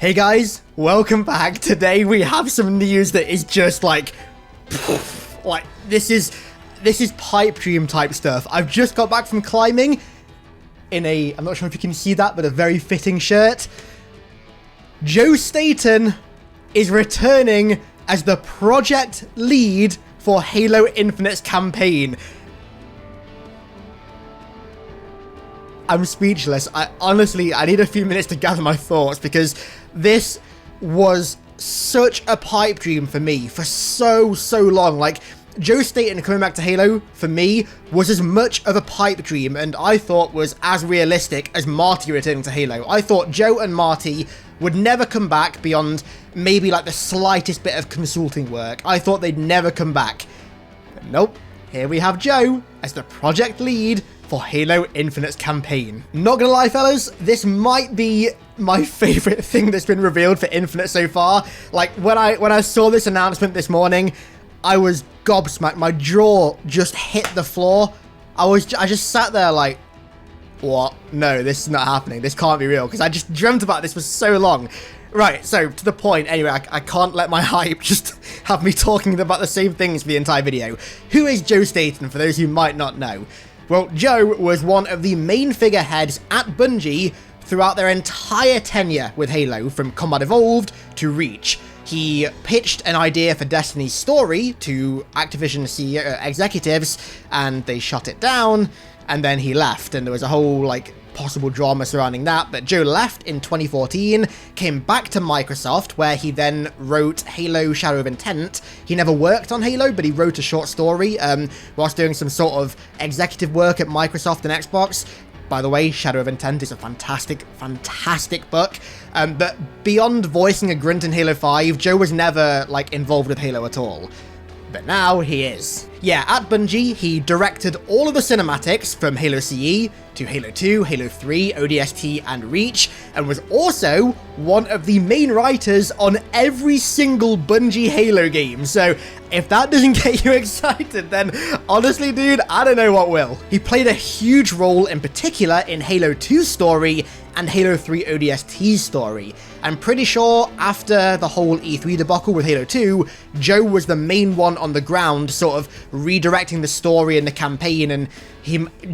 Hey guys, welcome back. Today we have some news that is just like this is pipe dream type stuff. I've just got back from climbing in I'm not sure if you can see that, but a very fitting shirt. Joe Staten is returning as the project lead for Halo Infinite's campaign. I'm speechless. I need a few minutes to gather my thoughts because this was such a pipe dream for me for so long. Like, Joe Staten coming back to Halo, for me, was as much of a pipe dream, and I thought was as realistic as Marty returning to Halo. I thought Joe and Marty would never come back beyond maybe like the slightest bit of consulting work. I thought they'd never come back. But nope, here we have Joe as the project lead for Halo Infinite's campaign. Not gonna lie, fellas, this might be my favorite thing that's been revealed for Infinite so far. Like, when I saw this announcement this morning, I was gobsmacked. My jaw just hit the floor. I just sat there like, what? No, this is not happening. This can't be real, because I just dreamt about this for so long. Right, so to the point, anyway, I can't let my hype just have me talking about the same things for the entire video. Who is Joe Staten, for those who might not know? Well, Joe was one of the main figureheads at Bungie throughout their entire tenure with Halo, from Combat Evolved to Reach. He pitched an idea for Destiny's story to Activision CEO executives, and they shut it down, and then he left, and there was a whole, like, possible drama surrounding that. But Joe left in 2014, came back to Microsoft, where he then wrote Halo Shadow of Intent. He never worked on Halo, but he wrote a short story whilst doing some sort of executive work at Microsoft and Xbox. By the way, Shadow of Intent is a fantastic book. But beyond voicing a grunt in Halo 5, Joe was never, like, involved with Halo at all. But now he is. Yeah, at Bungie, he directed all of the cinematics from Halo CE to Halo 2, Halo 3, ODST, and Reach, and was also one of the main writers on every single Bungie Halo game. So if that doesn't get you excited, then honestly, dude, I don't know what will. He played a huge role in particular in Halo 2's story and Halo 3 ODST's story. I'm pretty sure after the whole E3 debacle with Halo 2, Joe was the main one on the ground, sort of redirecting the story and the campaign, and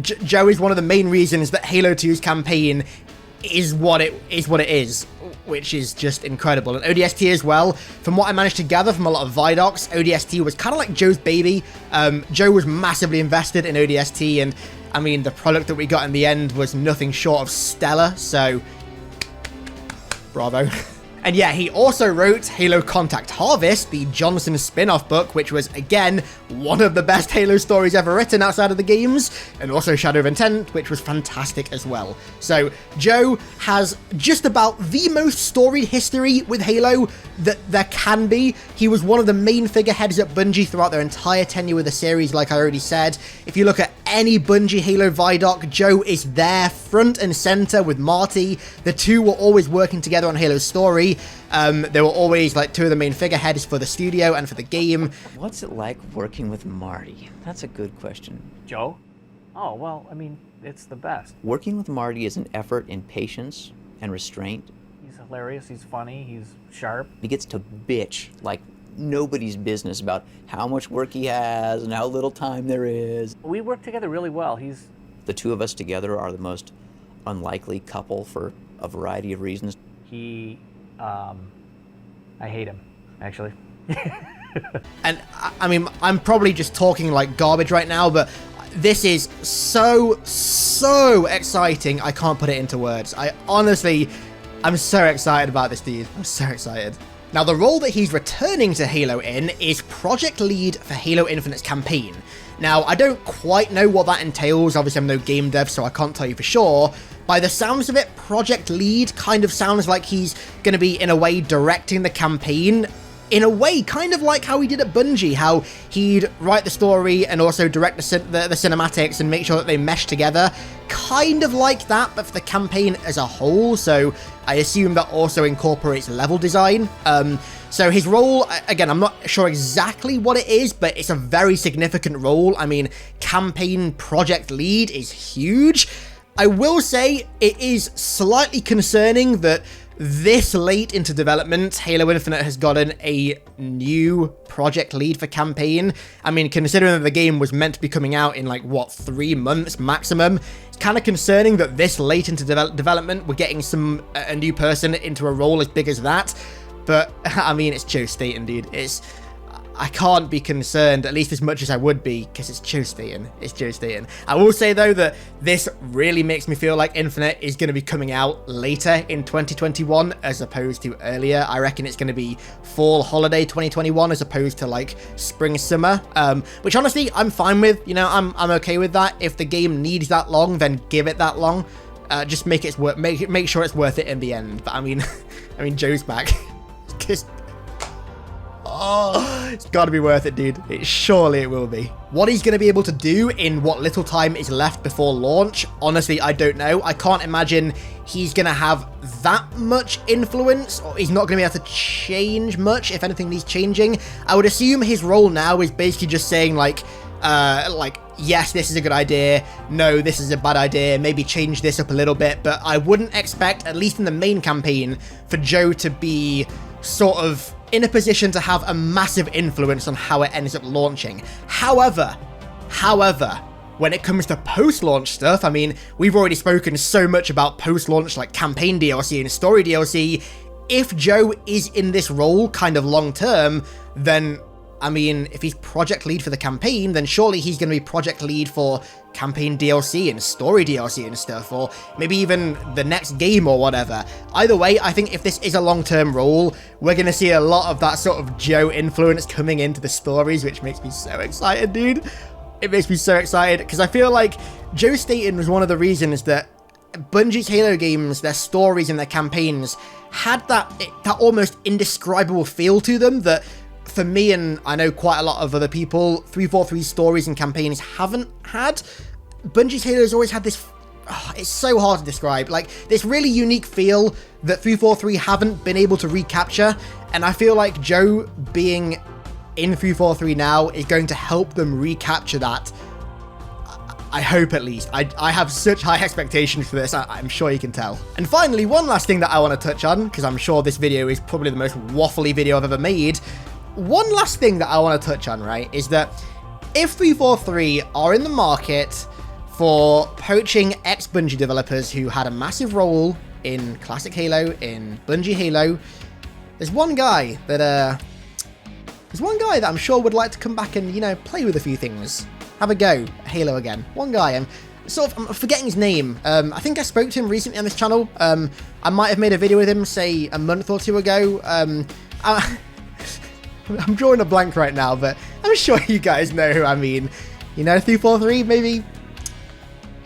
Joe is one of the main reasons that Halo 2's campaign is what it is, which is just incredible. And ODST as well, from what I managed to gather from a lot of Vidocs, ODST was kind of like Joe's baby. Joe was massively invested in ODST, and I mean, the product that we got in the end was nothing short of stellar, so bravo. And yeah, he also wrote Halo Contact Harvest, the Johnson spin-off book, which was, again, one of the best Halo stories ever written outside of the games, and also Shadow of Intent, which was fantastic as well. So Joe has just about the most storied history with Halo that there can be. He was one of the main figureheads at Bungie throughout their entire tenure with the series, like I already said. If you look at any Bungie Halo Vidoc, Joe is there front and center with Marty. The two were always working together on Halo's story. They were always like two of the main figureheads for the studio and for the game. What's it like working with Marty? That's a good question. Joe? Oh, well, I mean, it's the best. Working with Marty is an effort in patience and restraint. He's hilarious, he's funny, he's sharp. He gets to bitch like nobody's business about how much work he has and how little time there is. We work together really well. The two of us together are the most unlikely couple for a variety of reasons. I hate him, actually. And I mean, I'm probably just talking like garbage right now, but this is so exciting. I can't put it into words. I'm so excited about this, dude. I'm so excited. Now, the role that he's returning to Halo in is project lead for Halo Infinite's campaign. Now, I don't quite know what that entails. Obviously, I'm no game dev, so I can't tell you for sure. By the sounds of it, project lead kind of sounds like he's going to be, in a way, directing the campaign. In a way, kind of like how he did at Bungie, how he'd write the story and also direct the cinematics and make sure that they mesh together. Kind of like that, but for the campaign as a whole, so I assume that also incorporates level design. So his role, again, I'm not sure exactly what it is, but it's a very significant role. I mean, campaign project lead is huge. I will say it is slightly concerning that this late into development, Halo Infinite has gotten a new project lead for campaign. I mean, considering that the game was meant to be coming out in like, what, 3 months maximum, it's kind of concerning that this late into development, we're getting a new person into a role as big as that. But, I mean, it's Joe Staten, dude. I can't be concerned, at least as much as I would be, because it's Joe Staten. It's Joe Staten. I will say, though, that this really makes me feel like Infinite is going to be coming out later in 2021 as opposed to earlier. I reckon it's going to be fall holiday 2021 as opposed to, like, spring summer, which, honestly, I'm fine with. You know, I'm okay with that. If the game needs that long, then give it that long. Just make sure it's worth it in the end. But, I mean, Joe's back. Just... Oh, it's got to be worth it, dude. Surely it will be. What he's going to be able to do in what little time is left before launch, honestly, I don't know. I can't imagine he's going to have that much influence, or he's not going to be able to change much, if anything needs changing. I would assume his role now is basically just saying, like, yes, this is a good idea. No, this is a bad idea. Maybe change this up a little bit. But I wouldn't expect, at least in the main campaign, for Joe to be sort of in a position to have a massive influence on how it ends up launching. However, when it comes to post-launch stuff, I mean, we've already spoken so much about post-launch, like campaign DLC and story DLC. If Joe is in this role kind of long-term, then, I mean, if he's project lead for the campaign, then surely he's going to be project lead for campaign DLC and story DLC and stuff, or maybe even the next game or whatever. Either way, I think if this is a long-term role, we're going to see a lot of that sort of Joe influence coming into the stories, which makes me so excited, dude. It makes me so excited, because I feel like Joe Staten was one of the reasons that Bungie's Halo games, their stories and their campaigns, had that almost indescribable feel to them that, for me, and I know quite a lot of other people, 343 stories and campaigns haven't had. Bungie's Halo has always had this, it's so hard to describe, like this really unique feel that 343 haven't been able to recapture, and I feel like Joe being in 343 now is going to help them recapture that. I hope, at least. I have such high expectations for this, I'm sure you can tell. And finally, one last thing that I want to touch on, because I'm sure this video is probably the most waffly video I've ever made. One last thing that I want to touch on, right, is that if 343 are in the market for poaching ex-Bungie developers who had a massive role in Classic Halo, in Bungie Halo, there's one guy that I'm sure would like to come back and, you know, play with a few things. Have a go at Halo again. One guy, I'm forgetting his name. I think I spoke to him recently on this channel. I might have made a video with him, say, a month or two ago. I'm drawing a blank right now, but I'm sure you guys know who I mean. You know, 343,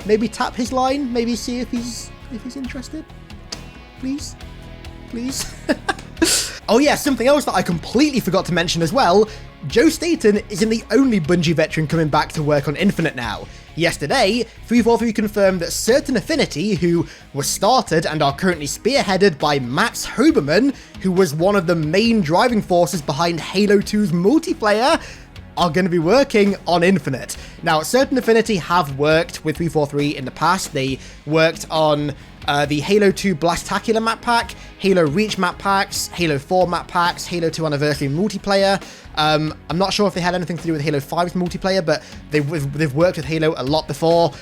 maybe tap his line, maybe see if he's interested. Please. Oh yeah, something else that I completely forgot to mention as well. Joe Staten isn't the only Bungie veteran coming back to work on Infinite now. Yesterday, 343 confirmed that certain Affinity, who were started and are currently spearheaded by Max Hoberman, who was one of the main driving forces behind Halo 2's multiplayer, are going to be working on Infinite. Now, certain Affinity have worked with 343 in the past. They worked on the Halo 2 Blastacular map pack, Halo Reach map packs, Halo 4 map packs, Halo 2 Anniversary multiplayer. I'm not sure if they had anything to do with Halo 5's multiplayer, but they've worked with Halo a lot before.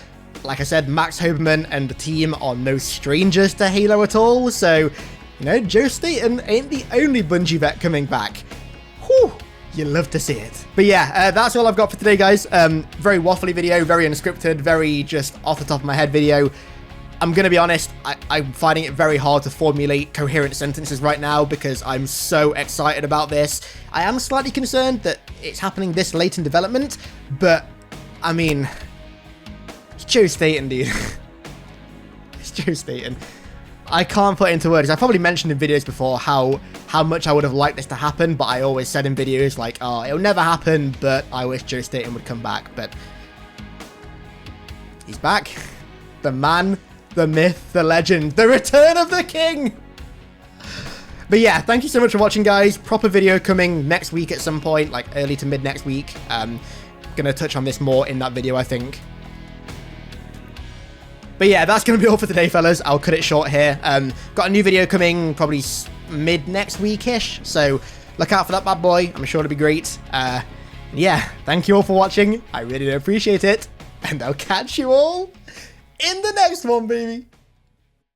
Like I said, Max Hoberman and the team are no strangers to Halo at all, so, you know, Joe Staten ain't the only Bungie vet coming back. Whew! You love to see it. But yeah, that's all I've got for today, guys. Very waffly video, very unscripted, very just off the top of my head video. I'm going to be honest, I'm finding it very hard to formulate coherent sentences right now because I'm so excited about this. I am slightly concerned that it's happening this late in development, but, I mean, it's Joe Staten, dude. It's Joe Staten. I can't put it into words. I probably mentioned in videos before how much I would have liked this to happen, but I always said in videos like, oh, it'll never happen, but I wish Joe Staten would come back, but he's back. The man, the myth, the legend, the return of the king! But yeah, thank you so much for watching, guys. Proper video coming next week at some point, like early to mid next week. Gonna touch on this more in that video, I think. But yeah, that's going to be all for today, fellas. I'll cut it short here. Got a new video coming probably mid next week-ish, so look out for that bad boy. I'm sure it'll be great. Yeah, thank you all for watching. I really do appreciate it. And I'll catch you all in the next one, baby.